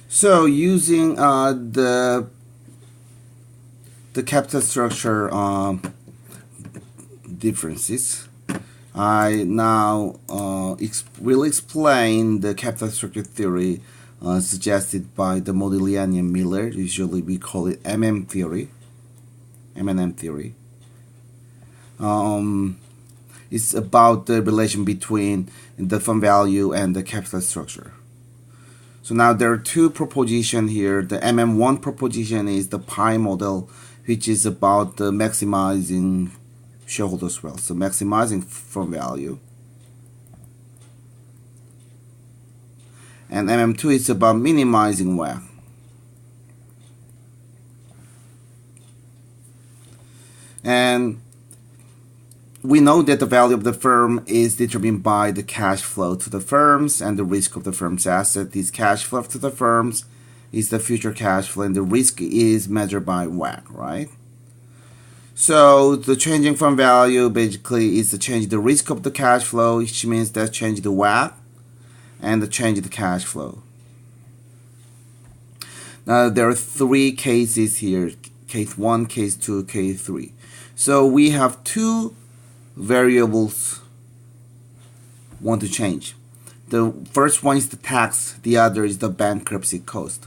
So using the capital structure differences, I now will explain the capital structure theory suggested by the Modigliani and Miller. Usually we call it theory, M&M theory. Um, it's about the relation between the firm value and the capital structure. So now there are two propositions here. The MM1 proposition is the pi model, which is about the maximizing shareholders' wealth, so maximizing firm value. And MM2 is about minimizing WACC. And we know that the value of the firm is determined by the cash flow to the firms and the risk of the firm's asset. This cash flow to the firms is the future cash flow, and the risk is measured by WACC, right? So the changing firm value basically is the change the risk of the cash flow, which means that change the WACC and the change the cash flow. Now there are three cases here: case 1, case 2, case 3. So we have two variables want to change. The first one is the tax, the other is the bankruptcy cost.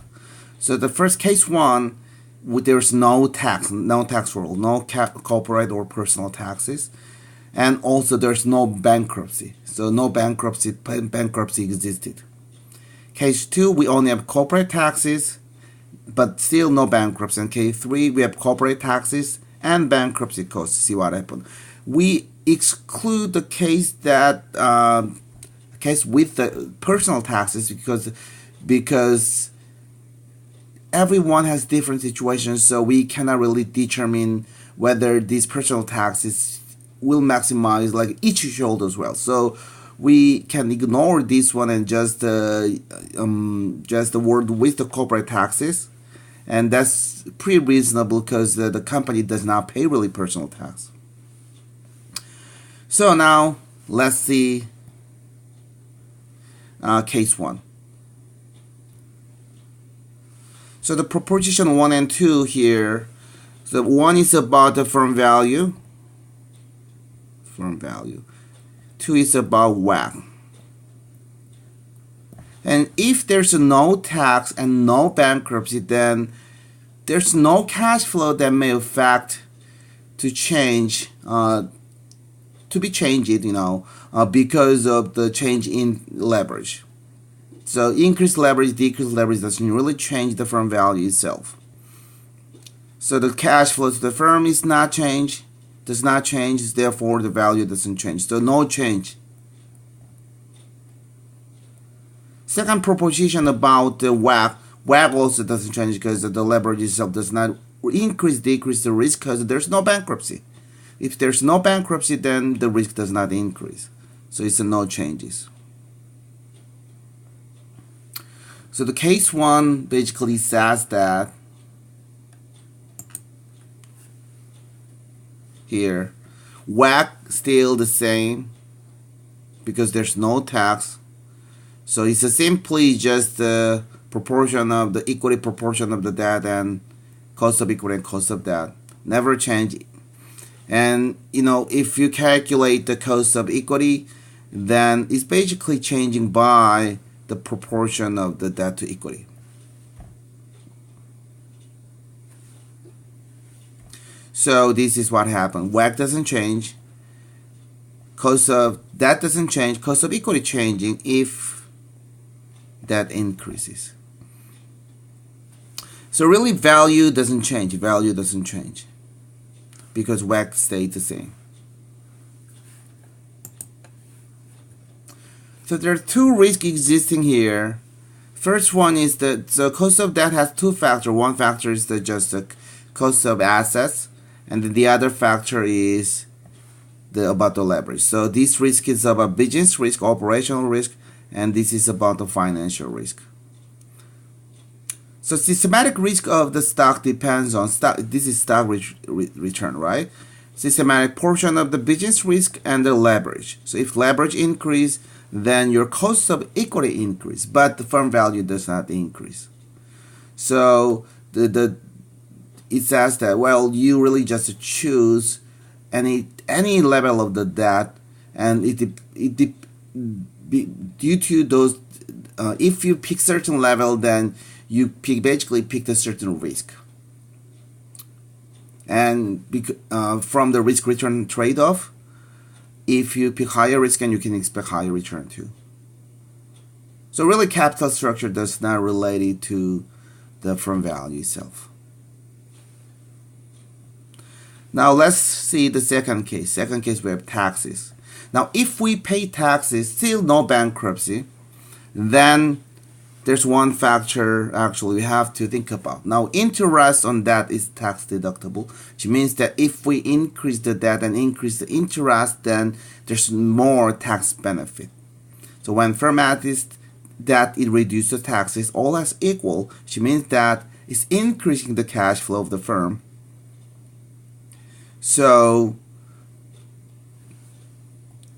So the first case 1, there's no tax rule, no corporate or personal taxes, and also there's no bankruptcy. So no bankruptcy existed. Case 2, we only have corporate taxes, but still no bankruptcy. And case 3, we have corporate taxes and bankruptcy costs. See what happened? We exclude the case that case with the personal taxes because everyone has different situations, so we cannot really determine whether these personal taxes will maximize like each shareholder's wealth. So we can ignore this one and just the word with the corporate taxes, and that's pretty reasonable because the company does not pay really personal tax. So now let's see case 1. So the proposition 1 and 2 here, so 1 is about the firm value. 2 is about WACC. And if there's no tax and no bankruptcy, then there's no cash flow that may affect to change to be changed, because of the change in leverage. So increased leverage, decreased leverage doesn't really change the firm value itself. So the cash flow to the firm does not change, therefore the value doesn't change. So no change. Second proposition about the WACC. WACC also doesn't change because the leverage itself does not decrease the risk because there's no bankruptcy. If there's no bankruptcy, then the risk does not increase. So it's no changes. So the case 1 basically says that here WACC still the same because there's no tax. So it's simply just the proportion of the equity proportion of the debt and cost of equity and cost of debt. Never change. And if you calculate the cost of equity, then it's basically changing by the proportion of the debt to equity. So this is what happened. WACC doesn't change. Cost of debt doesn't change. Cost of equity changing if debt increases. So really value doesn't change. Because WACC stayed the same. So there are two risks existing here. First one is that the cost of debt has two factors. One factor is just the cost of assets, and then the other factor is about the leverage. So this risk is about business risk, operational risk, and this is about the financial risk. So systematic risk of the stock depends on stock. This is stock return, right? Systematic portion of the business risk and the leverage. So if leverage increase, then your cost of equity increase, but the firm value does not increase. So it says that, well, you really just choose any level of the debt, and due to those, if you pick certain level, then you basically pick a certain risk, and from the risk return trade-off, if you pick higher risk, and you can expect higher return too. So really, capital structure does not relate it to the firm value itself. Now let's see the second case. Second case, we have taxes. Now if we pay taxes, still no bankruptcy, then there's one factor actually we have to think about. Now interest on that is tax deductible, which means that if we increase the debt and increase the interest, then there's more tax benefit. So when firm adds that it reduces taxes, all else equal, which means that it's increasing the cash flow of the firm. So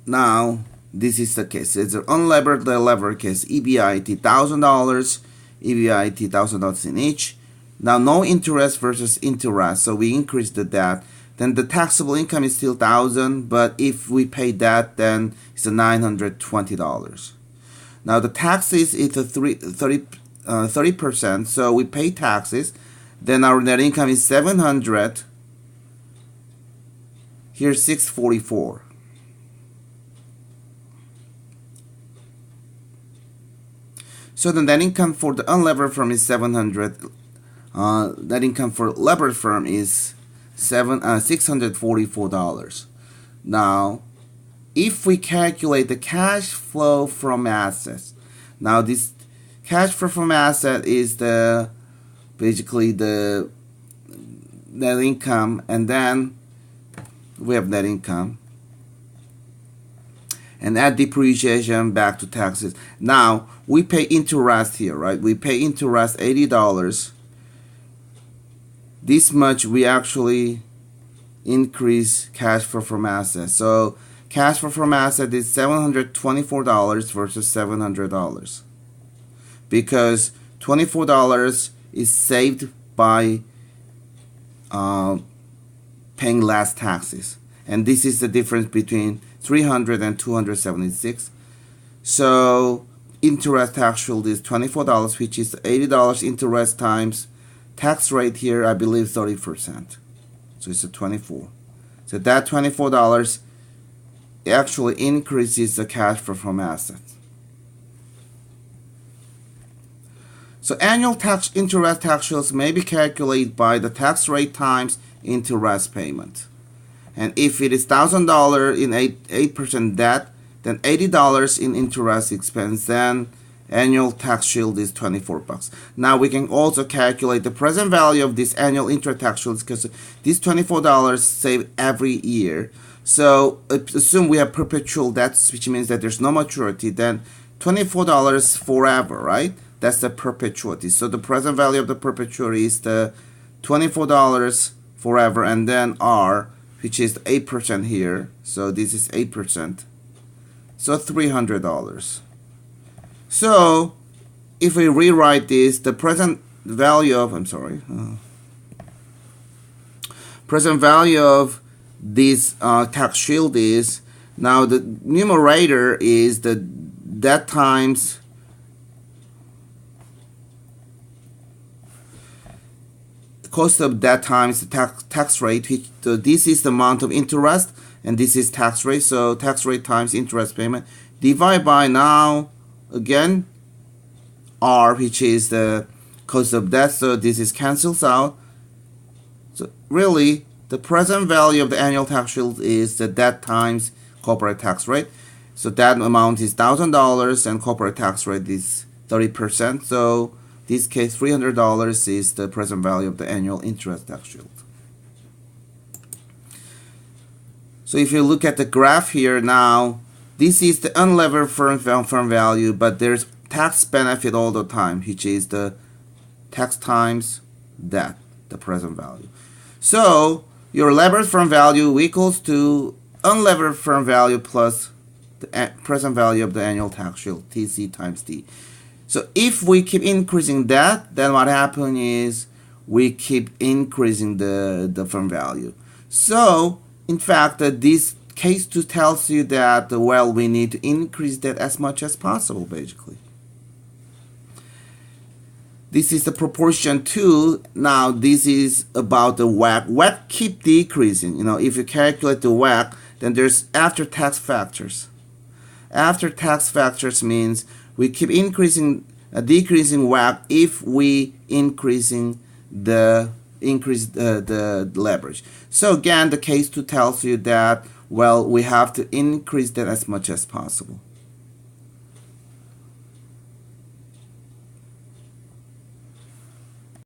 now this is the case. It's an unlevered levered case. EBIT $1,000, EBIT $1,000 in each. Now no interest versus interest, so we increase the debt. Then the taxable income is still $1,000, but if we pay that, then it's $920. Now the taxes is 30%, so we pay taxes. Then our net income is $700. Here's $644. So the net income for the unlevered firm is $700. Net income for levered firm is $644. Now, if we calculate the cash flow from assets, now this cash flow from asset is basically the net income, and then we have net income, and add depreciation back to taxes. Now we pay interest here, right? We pay interest $80. This much we actually increase cash flow from assets. So cash flow from asset is $724 versus $700, because $24 is saved by paying less taxes, and this is the difference between 300 and 276. So interest tax shield is $24, which is $80 interest times tax rate here, I believe 30%. So it's a 24. So that $24 actually increases the cash flow from assets. So annual interest tax shields may be calculated by the tax rate times interest payment. And if it is $1,000 in 8% debt, then $80 in interest expense, then annual tax shield is $24. Now we can also calculate the present value of this annual interest tax shield, because these $24 save every year. So assume we have perpetual debts, which means that there's no maturity, then $24 forever, right? That's the perpetuity. So the present value of the perpetuity is the $24 forever, and then R, which is 8% here. So this is 8%. So $300. So if we rewrite this, the present value of, present value of this tax shield is, now the numerator is the debt times cost of debt times the tax rate, which this is the amount of interest and this is tax rate. So tax rate times interest payment divided by, now again, R, which is the cost of debt. So this is cancels out. So really the present value of the annual tax shield is the debt times corporate tax rate. So that amount is $1,000 and corporate tax rate is 30%. So this case, $300 is the present value of the annual interest tax shield. So if you look at the graph here now, this is the unlevered firm value, but there's tax benefit all the time, which is the tax times debt, the present value. So your levered firm value equals to unlevered firm value plus the present value of the annual tax shield, TC times D. So if we keep increasing that, then what happens is we keep increasing the firm value. So in fact, this case 2 tells you that, well, we need to increase that as much as possible, basically. This is the proportion 2. Now this is about the WACC. WACC keep decreasing. If you calculate the WACC, then there's after-tax factors. After-tax factors means we keep decreasing WACC if we increase the leverage. So again, the case 2 tells you that, well, we have to increase that as much as possible.